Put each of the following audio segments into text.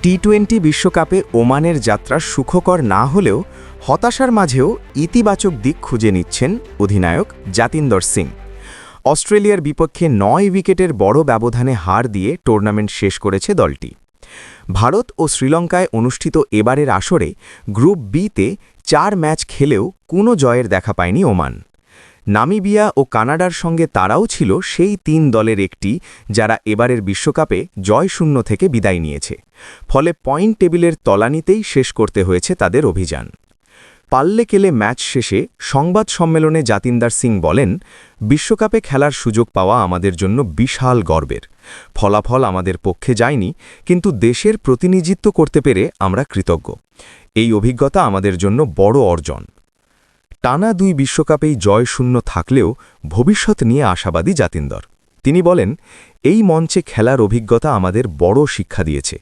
টি-20 বিশ্বকাপে ওমানের যাত্রা সুখকর না হলেও হতাশার মাঝেও ইতিবাচক দিক খুঁজে নিচ্ছেন অধিনায়ক জাতিন্দর সিং। অস্ট্রেলিয়ার বিপক্ষে 9 উইকেটের বড় ব্যবধানে হার দিয়ে টুর্নামেন্ট শেষ করেছে দলটি। ভারত ও শ্রীলঙ্কায় অনুষ্ঠিত এবারের আসরে গ্রুপ বিতে 4 ম্যাচ খেলেও কোনো জয়ের দেখা পায়নি ওমান। নামিবিয়া ও কানাডার সঙ্গে তারাও ছিল সেই 3 দলের একটি যারা এবারের বিশ্বকাপে জয়শূন্য থেকে বিদায় নিয়েছে। ফলে পয়েন্ট টেবিলের তলানিতেই শেষ করতে হয়েছে তাদের অভিযান। পাল্লে কেলে ম্যাচ শেষে সংবাদ সম্মেলনে জাতিন্দর সিং বলেন, বিশ্বকাপে খেলার সুযোগ পাওয়া আমাদের জন্য বিশাল গর্বের। ফলাফল আমাদের পক্ষে যায়নি, কিন্তু দেশের প্রতিনিধিত্ব করতে পেরে আমরা কৃতজ্ঞ। এই অভিজ্ঞতা আমাদের জন্য বড় অর্জন। টানা 2 বিশ্বকাপেই জয়শূন্য থাকলেও ভবিষ্যৎ নিয়ে আশাবাদী জাতিন্দর। তিনি বলেন, এই মঞ্চে খেলার অভিজ্ঞতা আমাদের বড় শিক্ষা দিয়েছে।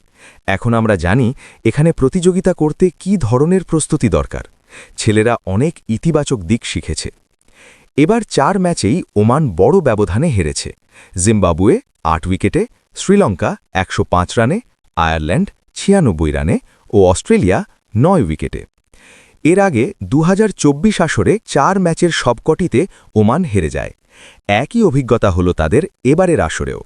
এখন আমরা জানি এখানে প্রতিযোগিতা করতে কী ধরনের প্রস্তুতি দরকার। ছেলেরা অনেক ইতিবাচক দিক শিখেছে। এবার 4 ম্যাচেই ওমান বড় ব্যবধানে হেরেছে। জিম্বাবুয়ে 8 উইকেটে, শ্রীলঙ্কা 105 রানে, আয়ারল্যান্ড 96 রানে ও অস্ট্রেলিয়া 9 উইকেটে। এর আগে 2024 আসরে 4 ম্যাচের সবকটিতে ওমান হেরে যায়। একই অভিজ্ঞতা হলো তাদের এবারের আসরেও।